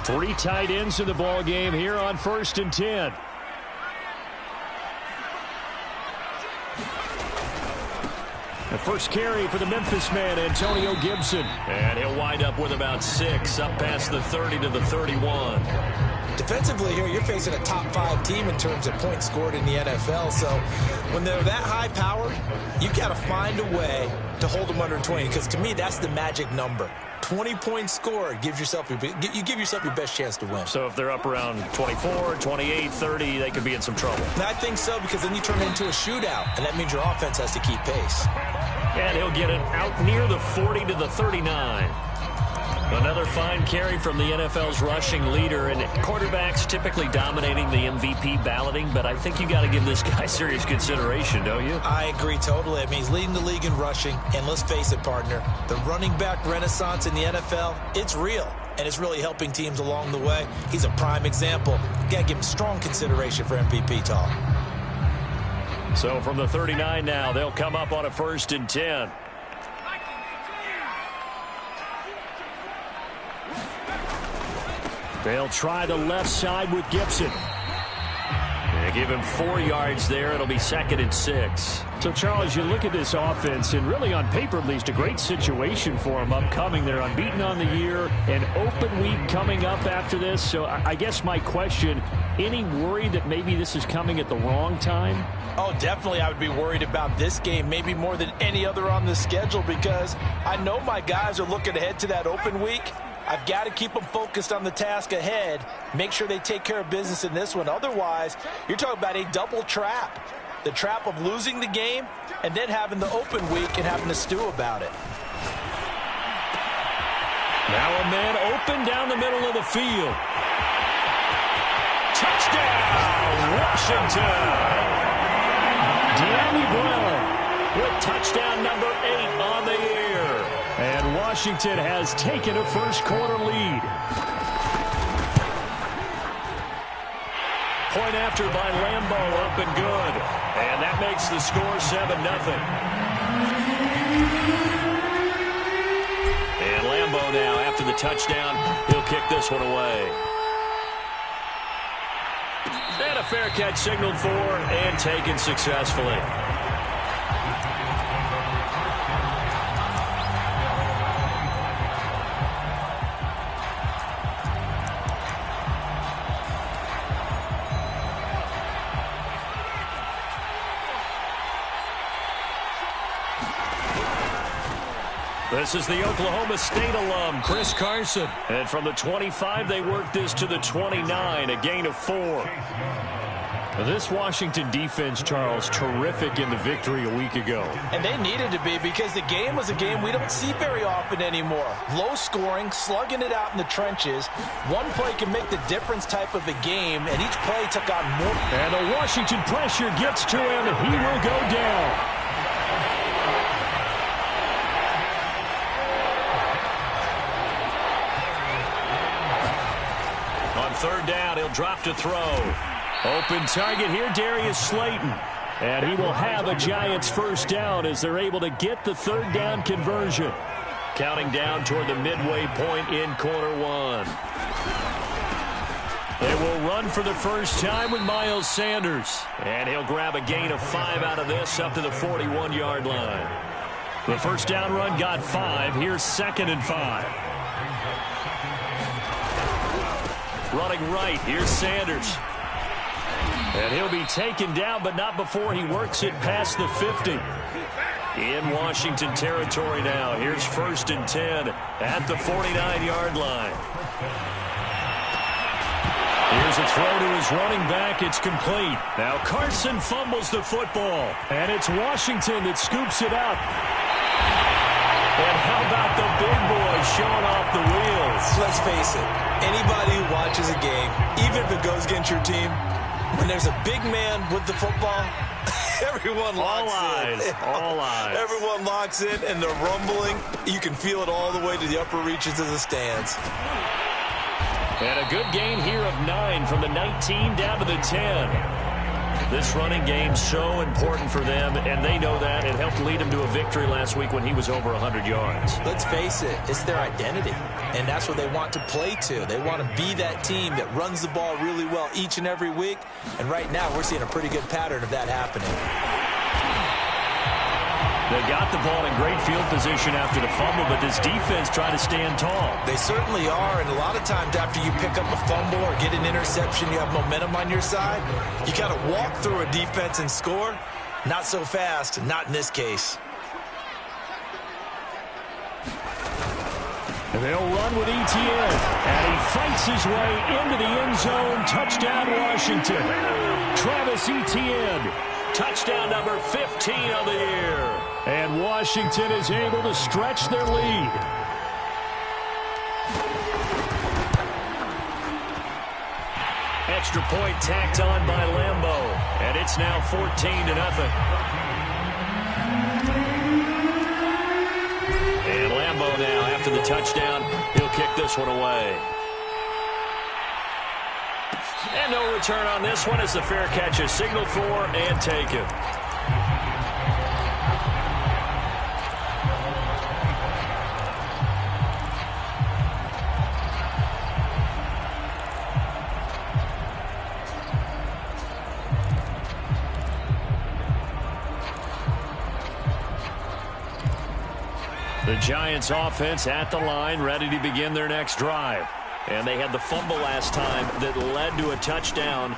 Three tight ends in the ball game here on 1st and 10. The first carry for the Memphis man, Antonio Gibson. And he'll wind up with about 6, up past the 30 to the 31. Defensively here, you're facing a top 5 team in terms of points scored in the NFL. So when they're that high powered, you got to find a way to hold them under 20. Because to me, that's the magic number. 20 points scored you give yourself your best chance to win. So if they're up around 24, 28, 30, they could be in some trouble. And I think so, because then you turn it into a shootout, and that means your offense has to keep pace. And he'll get it out near the 40 to the 39. Another fine carry from the NFL's rushing leader, and quarterbacks typically dominating the MVP balloting, but I think you got to give this guy serious consideration, don't you? I agree totally. I mean, he's leading the league in rushing, and let's face it, partner, the running back renaissance in the NFL, it's real, and it's really helping teams along the way. He's a prime example. You got to give him strong consideration for MVP talk. So from the 39 now, they'll come up on a 1st and 10. They'll try the left side with Gibson. They give him 4 yards there. It'll be 2nd and 6. So, Charles, you look at this offense, and really on paper, at least, a great situation for them upcoming. They're unbeaten on the year, an open week coming up after this. So I guess my question, any worry that maybe this is coming at the wrong time? Oh, definitely I would be worried about this game, maybe more than any other on the schedule, because I know my guys are looking ahead to that open week. I've got to keep them focused on the task ahead, make sure they take care of business in this one. Otherwise, you're talking about a double trap. The trap of losing the game and then having the open week and having to stew about it. Now a man open down the middle of the field. Touchdown, Washington! De'Ami Brown with touchdown number 8 on the year. And Washington has taken a first-quarter lead. Point after by Lambo, up and good. And that makes the score 7-0. And Lambo now, after the touchdown, he'll kick this one away. And a fair catch signaled for and taken successfully. This is the Oklahoma State alum, Chris Carson. And from the 25, they work this to the 29, a gain of 4. This Washington defense, Charles, terrific in the victory a week ago. And they needed to be, because the game was a game we don't see very often anymore. Low scoring, slugging it out in the trenches. One play can make the difference type of a game, and each play took on more. And the Washington pressure gets to him, and he will go down. Third down, he'll drop to throw. Open target here, Darius Slayton. And he will have a Giants first down as they're able to get the third down conversion. Counting down toward the midway point in quarter 1. They will run for the first time with Miles Sanders. And he'll grab a gain of 5 out of this up to the 41-yard line. The first down run got 5. Here's 2nd and 5. Running right, here's Sanders. And he'll be taken down, but not before he works it past the 50. In Washington territory now. Here's 1st and 10 at the 49-yard line. Here's a throw to his running back. It's complete. Now Carson fumbles the football, and it's Washington that scoops it up. And how about the big boy showing off the wheels? Let's face it, anybody who watches a game, even if it goes against your team, when there's a big man with the football, everyone locks in. All eyes. Everyone locks in, and they're rumbling. You can feel it all the way to the upper reaches of the stands. And a good gain here of 9 from the 19 down to the 10. This running game's so important for them, and they know that. It helped lead them to a victory last week when he was over 100 yards. Let's face it, it's their identity, and that's what they want to play to. They want to be that team that runs the ball really well each and every week, and right now we're seeing a pretty good pattern of that happening. They got the ball in great field position after the fumble, but this defense trying to stand tall. They certainly are, and a lot of times after you pick up a fumble or get an interception, you have momentum on your side. You kind of walk through a defense and score. Not so fast, not in this case. And they'll run with Etienne, and he fights his way into the end zone. Touchdown, Washington. Travis Etienne. Touchdown number 15 of the year. And Washington is able to stretch their lead. Extra point tacked on by Lambeau. And it's now 14-0. And Lambeau now, after the touchdown, he'll kick this one away. And no return on this one as the fair catch is signaled for and taken. The Giants offense at the line, ready to begin their next drive. And they had the fumble last time that led to a touchdown.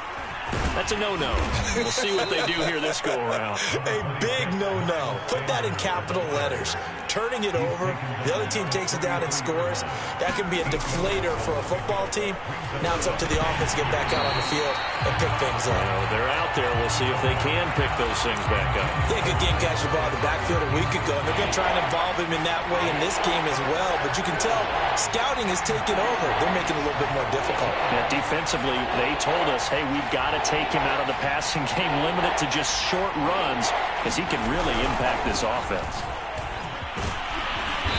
That's a no-no. We'll see what they do here this go-around. A big no-no. Put that in capital letters. Turning it over, the other team takes it down and scores. That can be a deflator for a football team. Now it's up to the offense to get back out on the field and pick things up. They're out there. We'll see if they can pick those things back up. Yeah, good game catching the ball in the backfield a week ago, and they're going to try and involve him in that way in this game as well. But you can tell scouting is taking over. They're making it a little bit more difficult. Yeah, defensively, they told us, hey, we've got to take him out of the passing game, limit it to just short runs, because he can really impact this offense.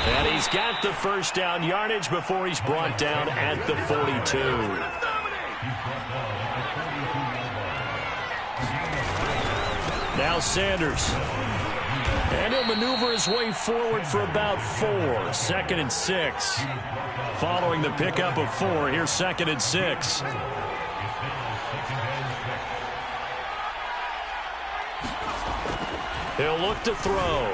And he's got the first down yardage before he's brought down at the 42. Now Sanders. And he'll maneuver his way forward for about 4. 2nd and 6. Following the pickup of 4, here's 2nd and 6. He'll look to throw.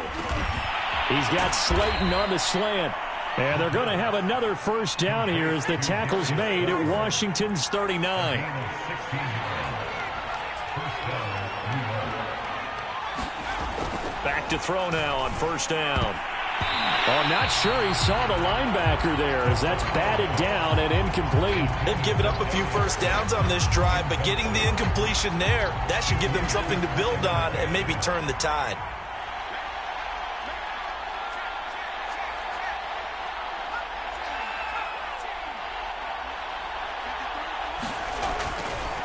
He's got Slayton on the slant. And they're going to have another first down here as the tackle's made at Washington's 39. Back to throw now on first down. Oh, I'm not sure he saw the linebacker there as that's batted down and incomplete. They've given up a few first downs on this drive, but getting the incompletion there, that should give them something to build on and maybe turn the tide.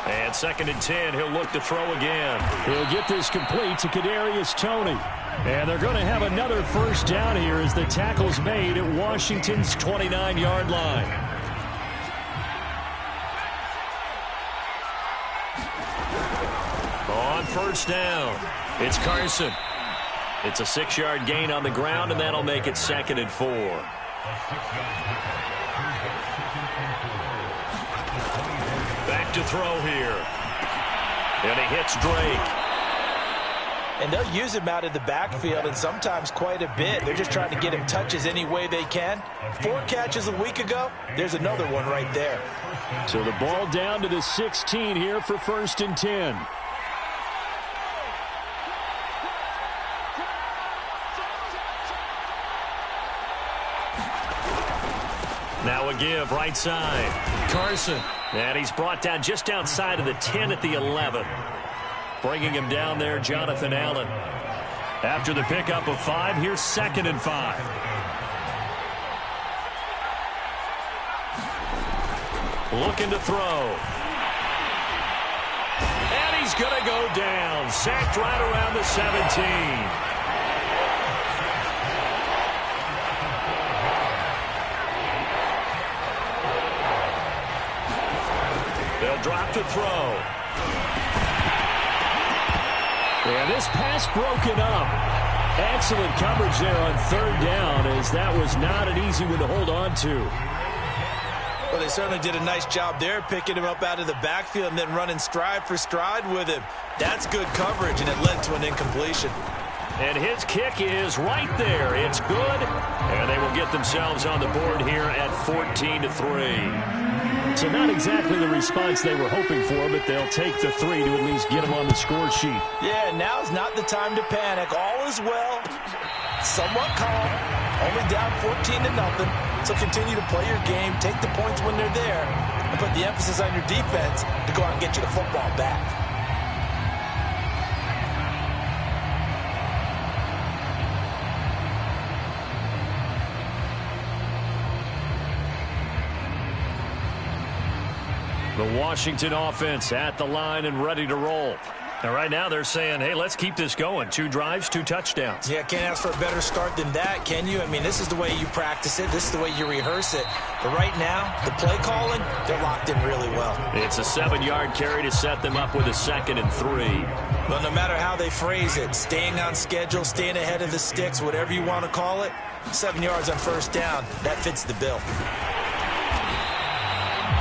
And 2nd and 10, he'll look to throw again. He'll get this complete to Kadarius Toney. And they're going to have another first down here as the tackle's made at Washington's 29-yard line. On first down, it's Carson. It's a 6-yard gain on the ground, and that'll make it 2nd and 4. Back to throw here. And he hits Drake. And they'll use him out in the backfield, and sometimes quite a bit. They're just trying to get him touches any way they can. 4 catches a week ago. There's another one right there. So the ball down to the 16 here for 1st and 10. Now a give right side. Carson. And he's brought down just outside of the 10 at the 11. Bringing him down there, Jonathan Allen. After the pickup of 5, here's 2nd and 5. Looking to throw. And he's going to go down. Sacked right around the 17. They'll drop to throw. And this pass broken up. Excellent coverage there on third down, as that was not an easy one to hold on to. Well, they certainly did a nice job there, picking him up out of the backfield and then running stride for stride with him. That's good coverage, and it led to an incompletion. And his kick is right there. It's good, and they will get themselves on the board here at 14-3. So not exactly the response they were hoping for, but they'll take the 3 to at least get them on the score sheet. Yeah, now's not the time to panic. All is well, somewhat calm, only down 14-0. So continue to play your game, take the points when they're there, and put the emphasis on your defense to go out and get you the football back. The Washington offense at the line and ready to roll. And right now they're saying, hey, let's keep this going. 2 drives, 2 touchdowns. Yeah, can't ask for a better start than that, can you? I mean, this is the way you practice it. This is the way you rehearse it. But right now, the play calling, they're locked in really well. It's a 7-yard carry to set them up with a 2nd and 3. Well, no matter how they phrase it, staying on schedule, staying ahead of the sticks, whatever you want to call it, 7 yards on first down, that fits the bill.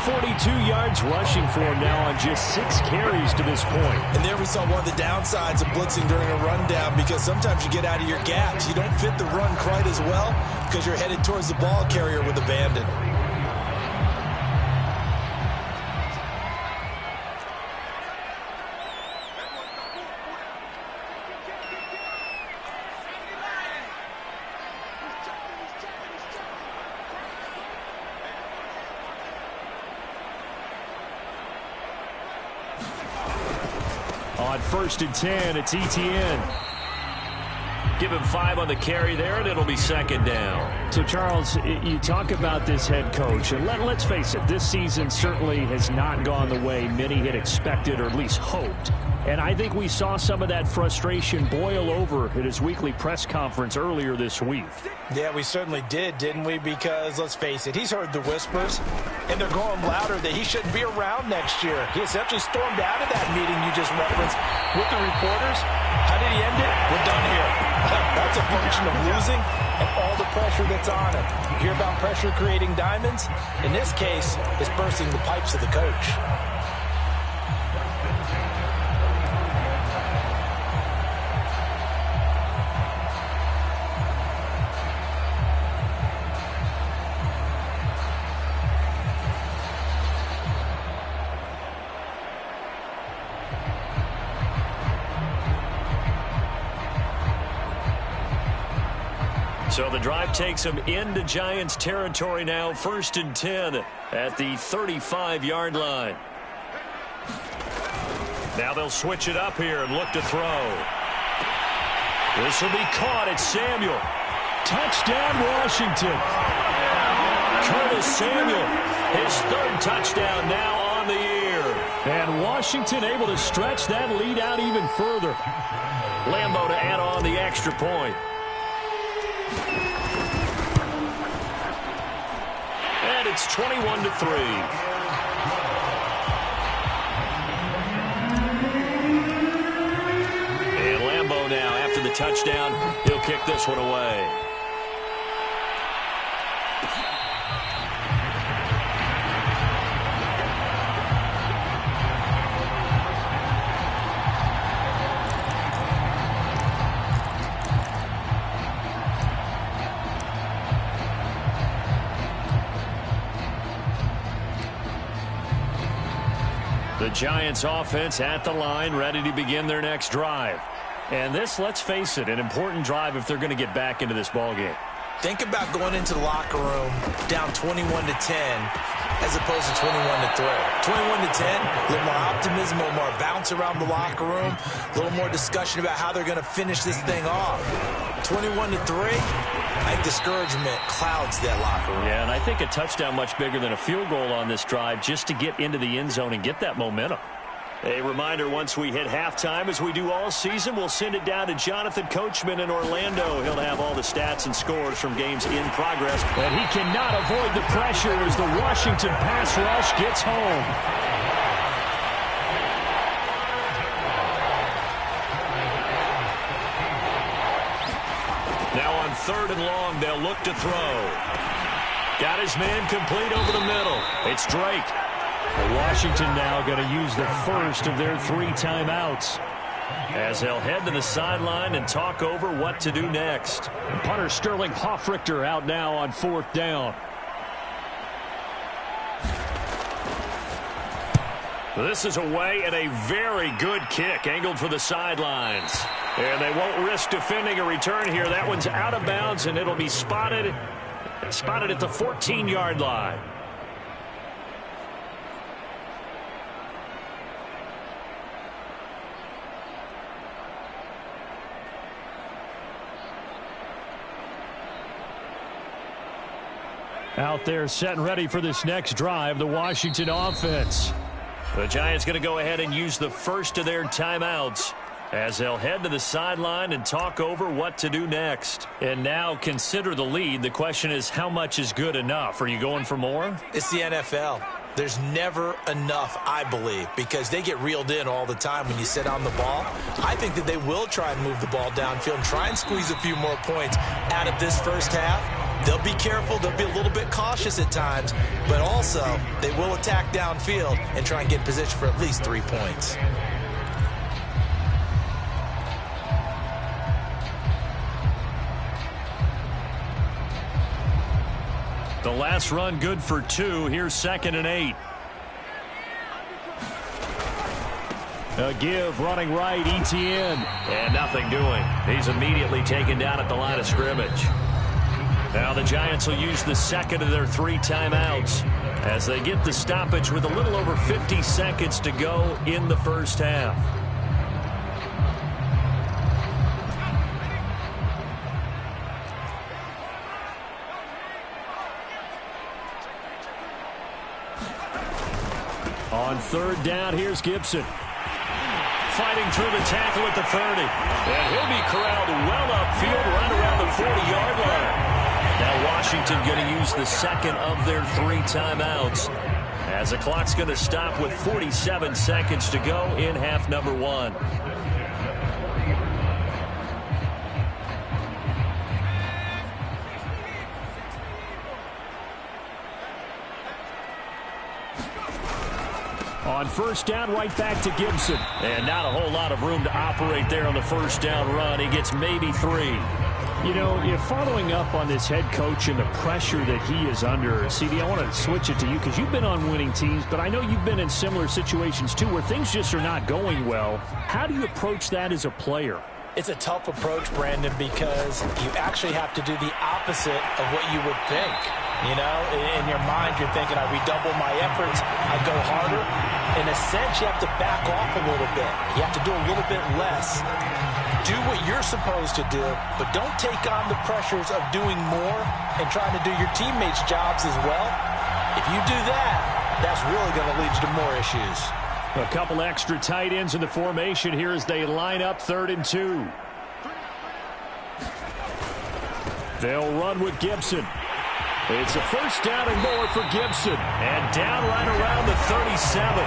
42 yards rushing for him now on just 6 carries to this point. And there we saw one of the downsides of blitzing during a rundown, because sometimes you get out of your gaps. You don't fit the run quite as well because you're headed towards the ball carrier with abandon. On 1st and 10, it's Etienne. Give him 5 on the carry there, and it'll be 2nd down. So, Charles, you talk about this head coach, and let's face it, this season certainly has not gone the way many had expected or at least hoped. And I think we saw some of that frustration boil over at his weekly press conference earlier this week. Yeah, we certainly did, didn't we? Because, let's face it, he's heard the whispers, and they're going louder that he shouldn't be around next year. He essentially stormed out of that meeting you just referenced with the reporters. How did he end it? We're done here. That's a function of losing and all the pressure that's on him. You hear about pressure creating diamonds? In this case, it's bursting the pipes of the coach. So the drive takes them into Giants territory now, 1st and 10 at the 35-yard line. Now they'll switch it up here and look to throw. This will be caught. It's Samuel. Touchdown, Washington. Curtis Samuel, his 3rd touchdown now on the year. And Washington able to stretch that lead out even further. Lambeau to add on the extra point. And it's 21-3. And Lambeau now, after the touchdown, he'll kick this one away. The Giants offense at the line, ready to begin their next drive. And this, let's face it, an important drive if they're going to get back into this ballgame. Think about going into the locker room down 21-10 as opposed to 21-3. 21-10, a little more optimism, a little more bounce around the locker room, a little more discussion about how they're going to finish this thing off. 21-3, I think discouragement clouds that locker room. Yeah, and I think a touchdown much bigger than a field goal on this drive just to get into the end zone and get that momentum. A reminder, once we hit halftime, as we do all season, we'll send it down to Jonathan Coachman in Orlando. He'll have all the stats and scores from games in progress. But he cannot avoid the pressure as the Washington pass rush gets home. 3rd and long. They'll look to throw. Got his man complete over the middle. It's Drake. Washington now going to use the first of their 3 timeouts, as they'll head to the sideline and talk over what to do next. And punter Sterling Hofrichter out now on 4th down. This is away and a very good kick angled for the sidelines. And they won't risk defending a return here. That one's out of bounds, and it'll be spotted at the 14-yard line. Out there set and ready for this next drive, the Washington offense. The Giants going to go ahead and use the first of their timeouts as they'll head to the sideline and talk over what to do next. And now consider the lead. The question is, how much is good enough? Are you going for more? It's the NFL. There's never enough, I believe, because they get reeled in all the time when you sit on the ball. I think that they will try and move the ball downfield and try and squeeze a few more points out of this first half. They'll be careful. They'll be a little bit cautious at times, but also they will attack downfield and try and get in position for at least 3 points. The last run good for 2. Here's 2nd and 8. A give running right, Etienne. And nothing doing. He's immediately taken down at the line of scrimmage. Now the Giants will use the second of their 3 timeouts as they get the stoppage with a little over 50 seconds to go in the first half. On 3rd down, here's Gibson. Fighting through the tackle at the 30. And he'll be corralled well upfield right around the 40-yard line. Now Washington going to use the second of their 3 timeouts as the clock's going to stop with 47 seconds to go in half number 1. On 1st down, right back to Gibson. And not a whole lot of room to operate there on the 1st down run. He gets maybe 3. You know, if following up on this head coach and the pressure that he is under, CD, I want to switch it to you because you've been on winning teams, but I know you've been in similar situations too where things just are not going well. How do you approach that as a player? It's a tough approach, Brandon, because you actually have to do the opposite of what you would think. You know, in your mind, you're thinking, I redouble my efforts, I go harder. In a sense, you have to back off a little bit. You have to do a little bit less. Do what you're supposed to do, but don't take on the pressures of doing more and trying to do your teammates' jobs as well. If you do that, that's really going to lead you to more issues. A couple extra tight ends in the formation here as they line up 3rd and 2. They'll run with Gibson. It's a 1st down and more for Gibson. And down right around the 37.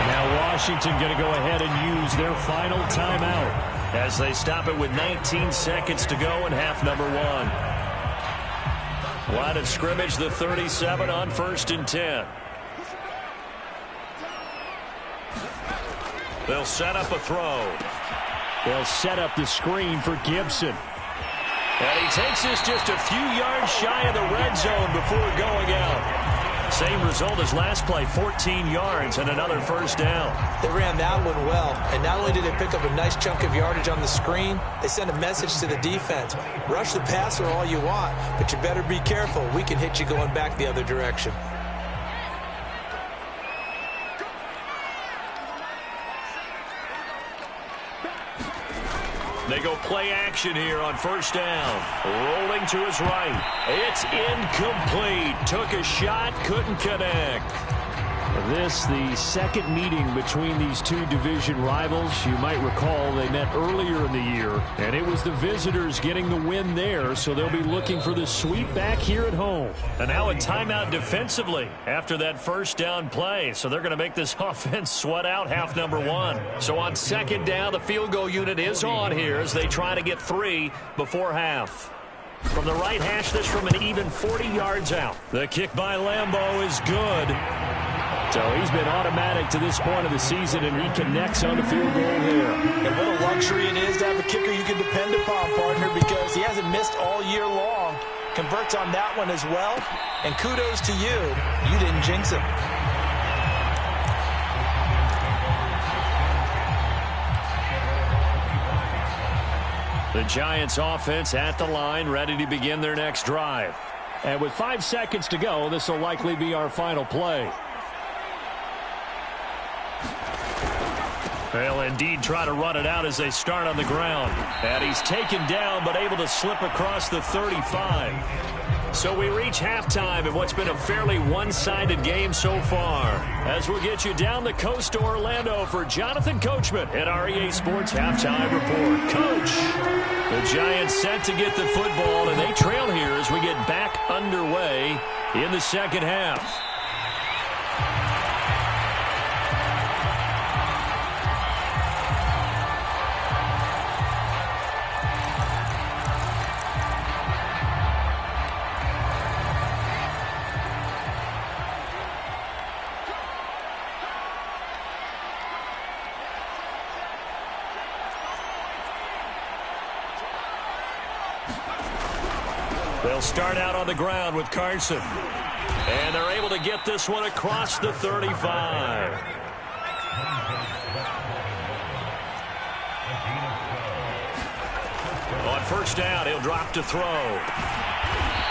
Now Washington going to go ahead and use their final timeout as they stop it with 19 seconds to go in half number 1. Line of scrimmage, the 37 on 1st and 10. They'll set up a throw. They'll set up the screen for Gibson. And he takes this just a few yards shy of the red zone before going out. Same result as last play, 14 yards and another 1st down. They ran that one well, and not only did they pick up a nice chunk of yardage on the screen, they sent a message to the defense. Rush the passer all you want, but you better be careful. We can hit you going back the other direction. They go play action here on 1st down. Rolling to his right. It's incomplete. Took a shot, couldn't connect. This, the second meeting between these 2 division rivals. You might recall they met earlier in the year, and it was the visitors getting the win there, so they'll be looking for the sweep back here at home. And now a timeout defensively after that 1st down play, so they're going to make this offense sweat out half number 1. So on 2nd down, the field goal unit is on here as they try to get 3 before half. From the right hash, this from an even 40 yards out. The kick by Lambeau is good. So he's been automatic to this point of the season, and he connects on the field goal there. And what a luxury it is to have a kicker you can depend upon, partner, because he hasn't missed all year long. Converts on that one as well. And kudos to you. You didn't jinx him. The Giants offense at the line, ready to begin their next drive. And with 5 seconds to go, this will likely be our final play. They'll indeed try to run it out as they start on the ground. And he's taken down, but able to slip across the 35. So we reach halftime in what's been a fairly one-sided game so far. As we'll get you down the coast to Orlando for Jonathan Coachman at our EA Sports Halftime Report. Coach, the Giants set to get the football, and they trail here as we get back underway in the second half. They'll start out on the ground with Carson. And they're able to get this one across the 35. On first down, he'll drop to throw.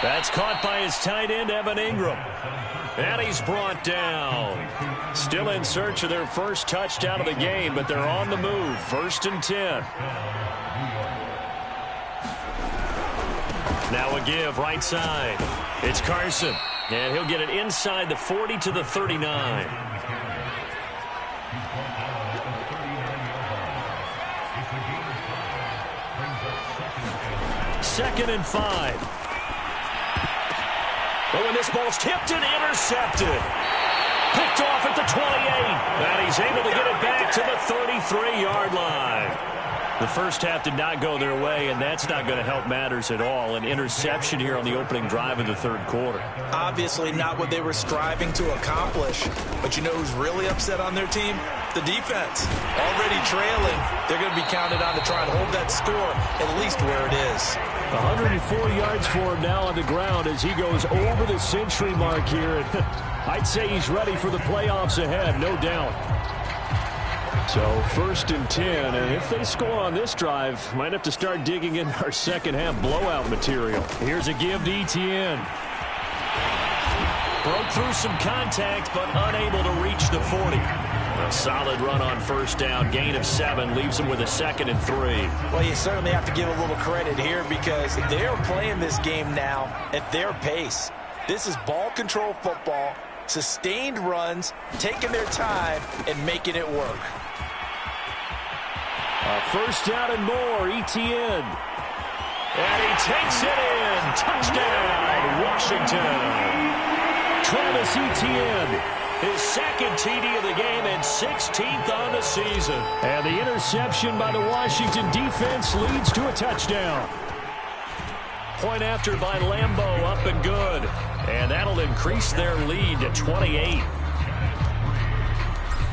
That's caught by his tight end, Evan Ingram. And he's brought down. Still in search of their first touchdown of the game, but they're on the move. 1st and 10. Now a give right side. It's Carson. And he'll get it inside the 40 to the 39. Second and 5. But when this ball's tipped and intercepted. Picked off at the 28. And he's able to get it back to the 33-yard line. The first half did not go their way, and that's not going to help matters at all. An interception here on the opening drive of the third quarter. Obviously not what they were striving to accomplish. But you know who's really upset on their team? The defense. Already trailing. They're going to be counted on to try and hold that score at least where it is. 104 yards for him now on the ground as he goes over the century mark here. I'd say he's ready for the playoffs ahead, no doubt. So 1st and 10, and if they score on this drive, might have to start digging in our second half blowout material. Here's a give to Etienne. Broke through some contact, but unable to reach the 40. A solid run on first down, gain of 7, leaves them with a 2nd and 3. Well, you certainly have to give a little credit here because they're playing this game now at their pace. This is ball control football, sustained runs, taking their time, and making it work. First down and more, Etienne. And he takes it in. Touchdown, Washington. Travis Etienne, his 2nd TD of the game and 16th on the season. And the interception by the Washington defense leads to a touchdown. Point after by Lambeau, up and good. And that'll increase their lead to 28.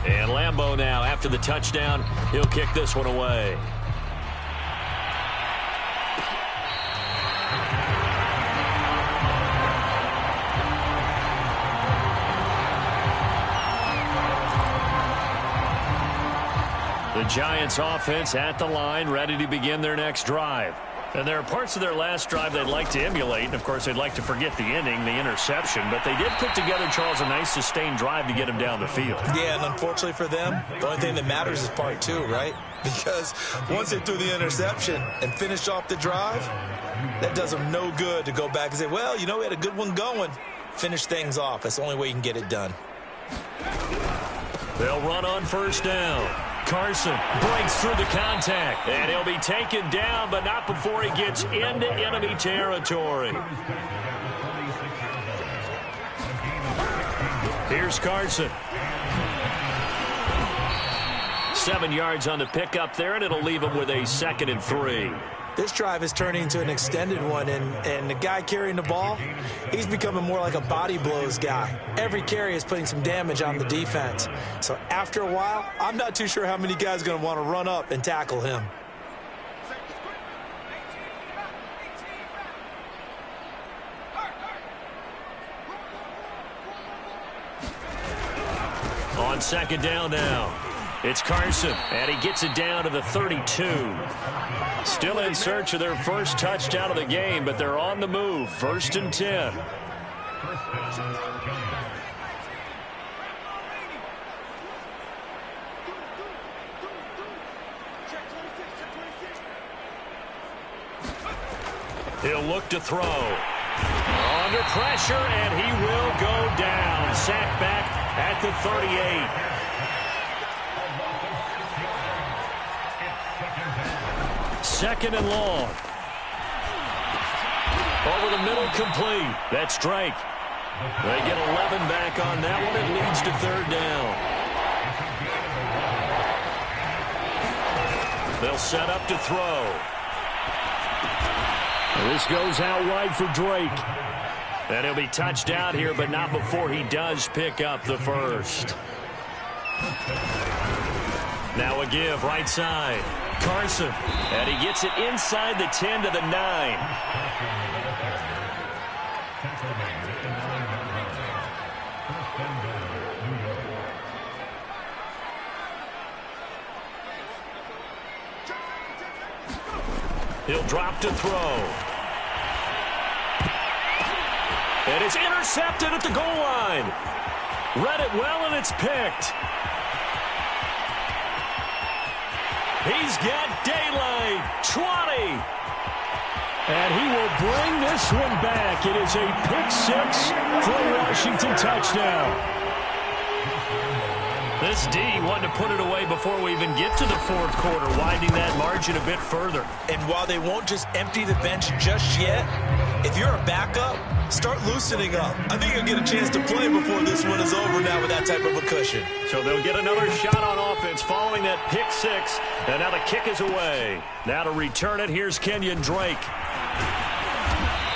And Lambeau now, after the touchdown, he'll kick this one away. The Giants offense at the line, ready to begin their next drive. And there are parts of their last drive they'd like to emulate. And, of course, they'd like to forget the ending, the interception. But they did put together, Charles, a nice sustained drive to get him down the field. Yeah, and unfortunately for them, the only thing that matters is part 2, right? Because once they threw the interception and finished off the drive, that does them no good to go back and say, well, you know, we had a good one going. Finish things off. That's the only way you can get it done. They'll run on first down. Carson breaks through the contact, and he'll be taken down, but not before he gets into enemy territory. Here's Carson. 7 yards on the pickup there, and it'll leave him with a 2nd and 3. This drive is turning into an extended one, and the guy carrying the ball, he's becoming more like a body blows guy. Every carry is putting some damage on the defense. So after a while, I'm not too sure how many guys are going to want to run up and tackle him. On second down now, it's Carson, and he gets it down to the 32. Still in search of their first touchdown of the game, but they're on the move. 1st and 10. He'll look to throw. Under pressure, and he will go down. Sacked back at the 38. Second and long. Over the middle, complete. That's Drake. They get 11 back on that one. It leads to 3rd down. They'll set up to throw. This goes out wide for Drake. And he'll be touched out here, but not before he does pick up the first. Now a give, right side. Carson, and he gets it inside the 10 to the 9. He'll drop to throw. And it's intercepted at the goal line. Read it well, and it's picked. He's got daylight. 20. And he will bring this one back. It is a pick 6 for a Washington touchdown. This D wanted to put it away before we even get to the 4th quarter, widening that margin a bit further. And while they won't just empty the bench just yet, if you're a backup, start loosening up. I think you'll get a chance to play before this one is over now with that type of a cushion. So they'll get another shot on offense following that pick 6. And now the kick is away. Now to return it, here's Kenyon Drake.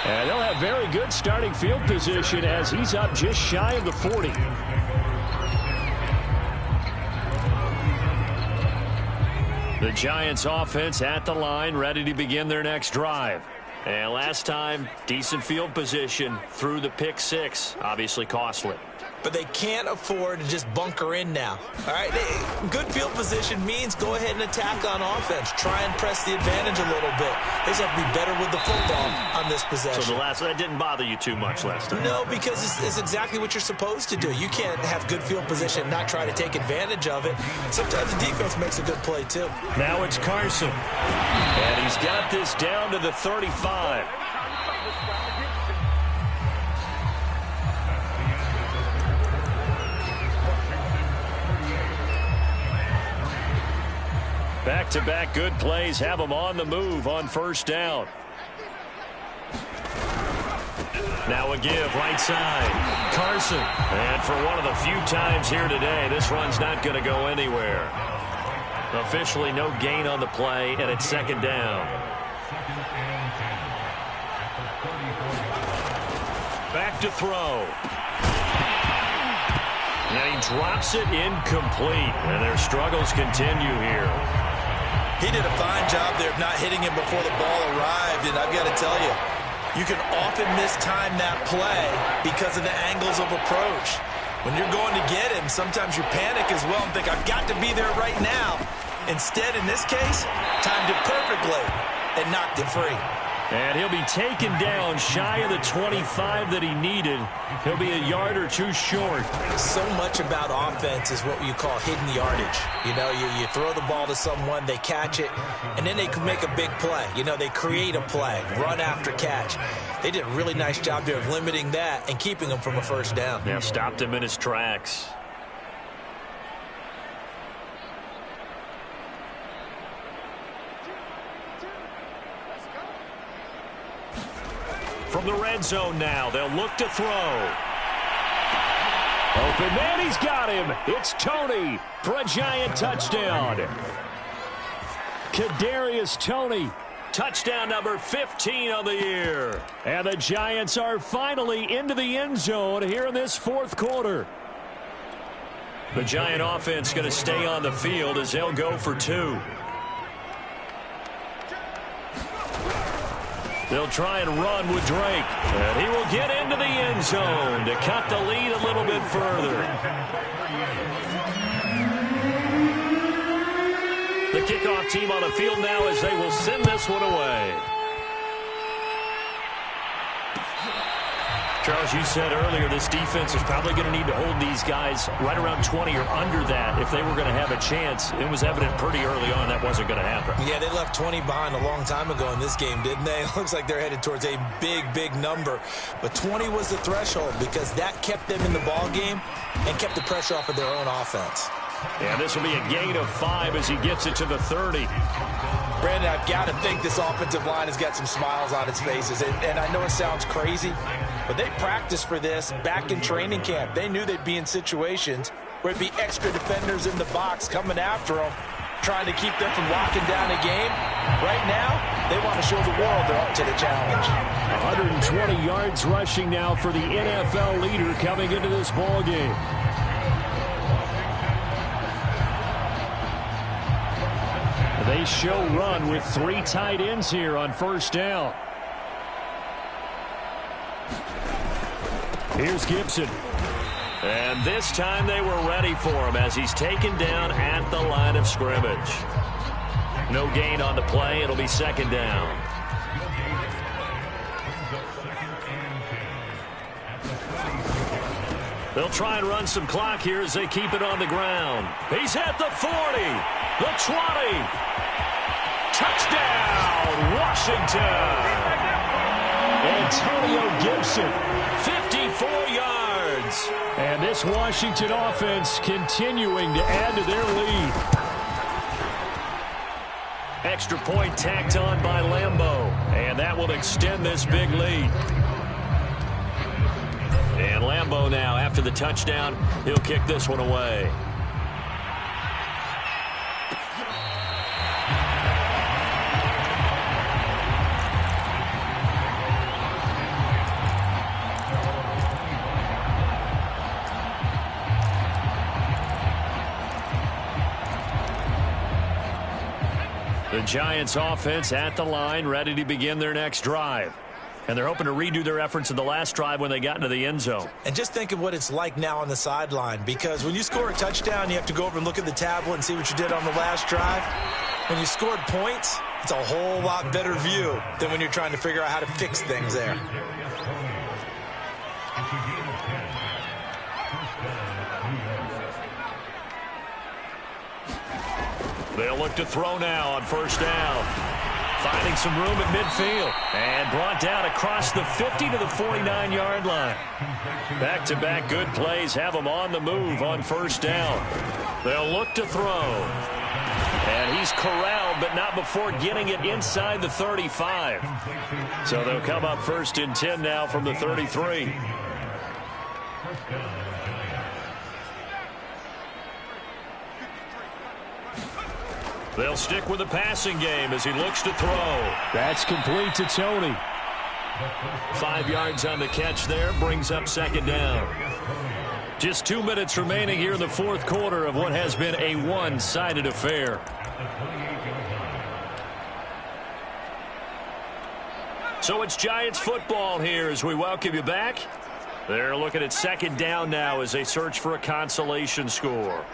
And they'll have very good starting field position as he's up just shy of the 40. The Giants offense at the line, ready to begin their next drive. And last time, decent field position through the pick 6. Obviously costly. But they can't afford to just bunker in now. All right, good field position means go ahead and attack on offense. Try and press the advantage a little bit. They just have to be better with the football on this possession. So that didn't bother you too much last time? No, because it's exactly what you're supposed to do. You can't have good field position and not try to take advantage of it. Sometimes the defense makes a good play, too. Now it's Carson. And he's got this down to the 35. Back-to-back good plays have them on the move on 1st down. Now a give, right side. Carson. And for one of the few times here today, this run's not going to go anywhere. Officially no gain on the play, and it's 2nd down. Back to throw. And he drops it incomplete, and their struggles continue here. He did a fine job there of not hitting him before the ball arrived, and I've got to tell you, you can often mistime that play because of the angles of approach. When you're going to get him, sometimes you panic as well and think, I've got to be there right now. Instead, in this case, timed it perfectly and knocked it free. And he'll be taken down shy of the 25 that he needed. He'll be a yard or two short. So much about offense is what you call hidden yardage. You know, you throw the ball to someone, they catch it, and then they can make a big play. You know, they create a play, run after catch. They did a really nice job there of limiting that and keeping him from a 1st down. Yeah, stopped him in his tracks. From the red zone now, they'll look to throw. Open man, he's got him. It's Toney for a Giant touchdown. Kadarius Toney Touchdown number 15 on the year. And the Giants are finally into the end zone here in this fourth quarter. The Giant offense going to stay on the field as they'll go for 2. They'll try and run with Drake. And he will get into the end zone to cut the lead a little bit further. The kickoff team on the field now as they will send this one away. Charles, you said earlier this defense is probably going to need to hold these guys right around 20 or under that if they were going to have a chance. It was evident pretty early on that wasn't going to happen. Yeah, they left 20 behind a long time ago in this game, didn't they? It looks like they're headed towards a big, big number. But 20 was the threshold because that kept them in the ball game and kept the pressure off of their own offense. And this will be a gain of 5 as he gets it to the 30. Brandon, I've got to think this offensive line has got some smiles on its faces. And I know it sounds crazy, but they practiced for this back in training camp. They knew they'd be in situations where it'd be extra defenders in the box coming after them, trying to keep them from locking down a game. Right now, they want to show the world they're up to the challenge. 120 yards rushing now for the NFL leader coming into this ball game. They show run with 3 tight ends here on first down. Here's Gibson. And this time they were ready for him as he's taken down at the line of scrimmage. No gain on the play. It'll be second down. They'll try and run some clock here as they keep it on the ground. He's at the 40, the 20. Touchdown, Washington. Antonio Gibson, 54 yards. And this Washington offense continuing to add to their lead. Extra point tacked on by Lambeau. And that will extend this big lead. And Lambeau now, after the touchdown, he'll kick this one away. The Giants offense at the line, ready to begin their next drive. And they're hoping to redo their efforts in the last drive when they got into the end zone. And just think of what it's like now on the sideline, because when you score a touchdown, you have to go over and look at the tablet and see what you did on the last drive. When you scored points, it's a whole lot better view than when you're trying to figure out how to fix things there. They'll look to throw now on first down. Finding some room at midfield. And brought down across the 50 to the 49-yard line. Back-to-back good plays have them on the move on first down. They'll look to throw. And he's corralled, but not before getting it inside the 35. So they'll come up first and 10 now from the 33. They'll stick with the passing game as he looks to throw. That's complete to Tony. 5 yards on the catch there, brings up second down. Just 2 minutes remaining here in the fourth quarter of what has been a one-sided affair. So it's Giants football here as we welcome you back. They're looking at second down now as they search for a consolation score.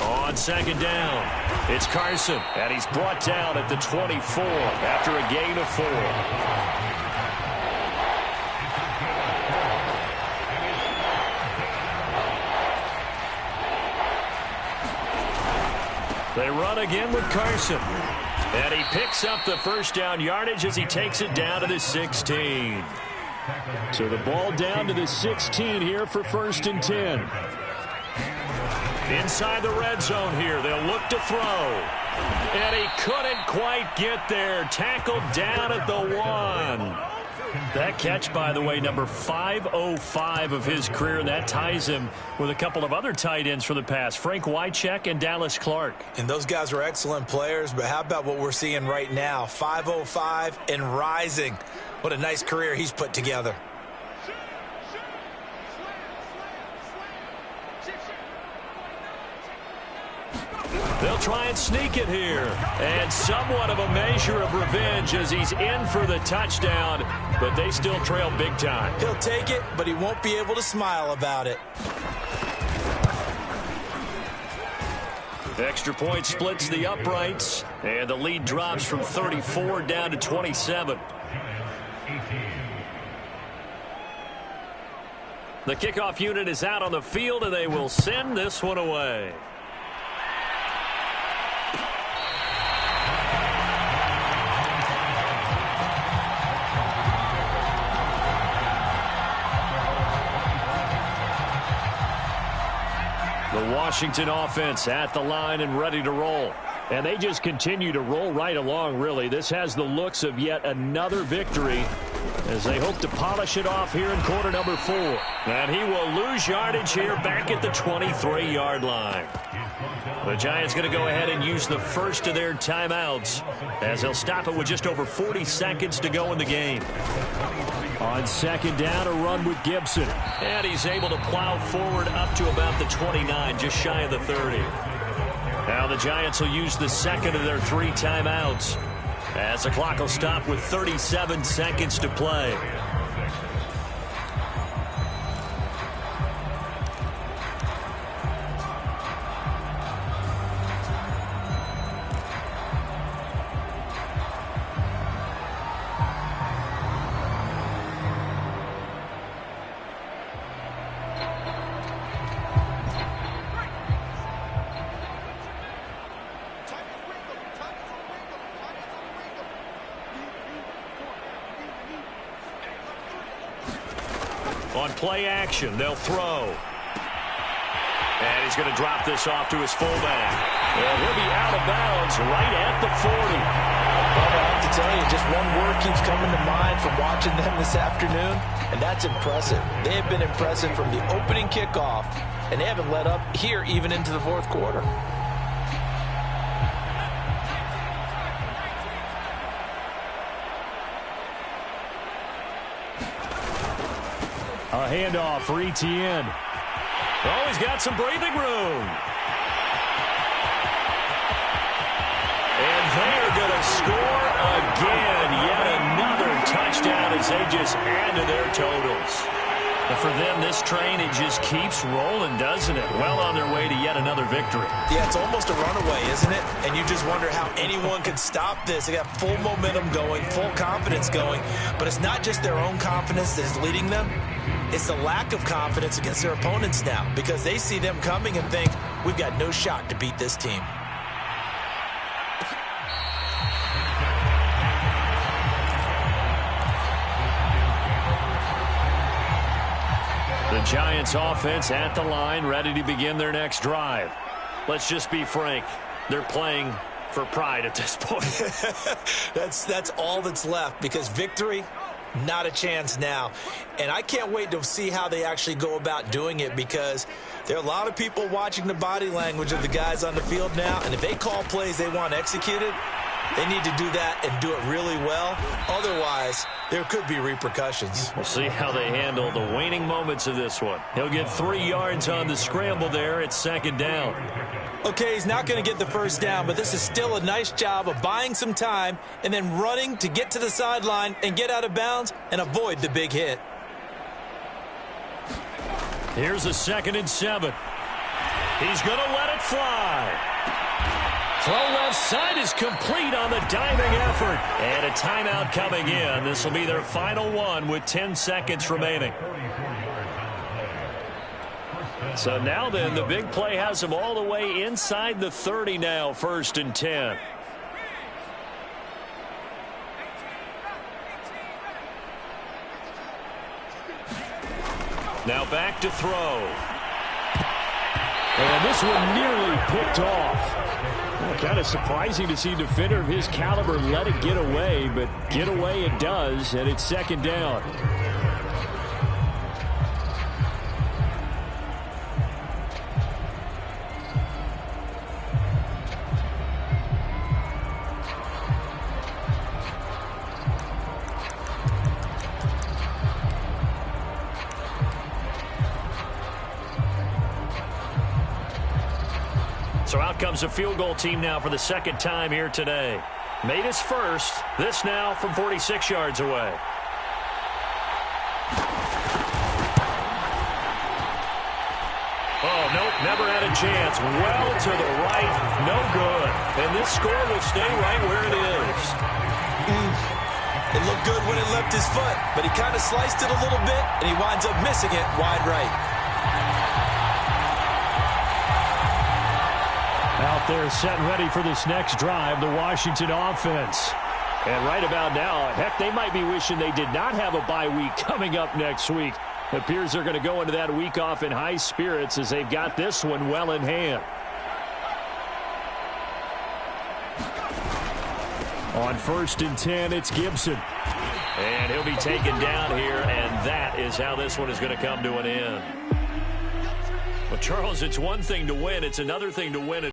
On second down, it's Carson, and he's brought down at the 24 after a gain of 4. They run again with Carson, and he picks up the first down yardage as he takes it down to the 16. So the ball down to the 16 here for first and 10. Inside the red zone here, they'll look to throw. And he couldn't quite get there. Tackled down at the 1. That catch, by the way, number 505 of his career, and that ties him with a couple of other tight ends for the past, Frank Wycheck and Dallas Clark. And those guys were excellent players, but how about what we're seeing right now? 505 and rising. What a nice career he's put together. They'll try and sneak it here. And somewhat of a measure of revenge as he's in for the touchdown, but they still trail big time. He'll take it, but he won't be able to smile about it. Extra point splits the uprights, and the lead drops from 34 down to 27. The kickoff unit is out on the field, and they will send this one away. The Washington offense at the line and ready to roll. And they just continue to roll right along, really. This has the looks of yet another victory as they hope to polish it off here in quarter number 4. And he will lose yardage here back at the 23-yard line. The Giants going to go ahead and use the first of their timeouts as they'll stop it with just over 40 seconds to go in the game. On second down, a run with Gibson. And he's able to plow forward up to about the 29, just shy of the 30. Now the Giants will use the second of their 3 timeouts as the clock will stop with 37 seconds to play. On play action, they'll throw. And he's going to drop this off to his fullback. And he'll be out of bounds right at the 40. Well, I have to tell you, just one word keeps coming to mind from watching them this afternoon, and that's impressive. They have been impressive from the opening kickoff, and they haven't let up here even into the fourth quarter. A handoff for Etienne. Oh, he's got some breathing room. And they're going to score again. Yet another touchdown as they just add to their totals. But for them, this train, it just keeps rolling, doesn't it? Well on their way to yet another victory. Yeah, it's almost a runaway, isn't it? And you just wonder how anyone can stop this. They got full momentum going, full confidence going. But it's not just their own confidence that's leading them. It's the lack of confidence against their opponents now because they see them coming and think, we've got no shot to beat this team. The Giants offense at the line, ready to begin their next drive. Let's just be frank. They're playing for pride at this point. That's all that's left because victory, not a chance now. And I can't wait to see how they actually go about doing it because there are a lot of people watching the body language of the guys on the field now. And if they call plays they want executed, they need to do that and do it really well. Otherwise, there could be repercussions. We'll see how they handle the waning moments of this one. He'll get 3 yards on the scramble there at second down. Okay, he's not going to get the first down, but this is still a nice job of buying some time and then running to get to the sideline and get out of bounds and avoid the big hit. Here's a 2nd and 7. He's going to let it fly. Throw left side is complete on the diving effort. And a timeout coming in. This will be their final one with 10 seconds remaining. So now then, the big play has them all the way inside the 30 now, 1st and 10. Now back to throw. And this one nearly picked off. Well, kind of surprising to see a defender of his caliber let it get away, but get away it does, and it's second down. So out comes a field goal team now for the second time here today. Made his first. This now from 46 yards away. Oh, nope, never had a chance. Well to the right, no good. And this score will stay right where it is. It looked good when it left his foot, but he kind of sliced it a little bit, and he winds up missing it wide right. Out there set and ready for this next drive, the Washington offense. And right about now, heck, they might be wishing they did not have a bye week coming up next week. It appears they're going to go into that week off in high spirits as they've got this one well in hand. On 1st and 10, it's Gibson. And he'll be taken down here, and that is how this one is going to come to an end. Well, Charles, it's one thing to win. It's another thing to win it.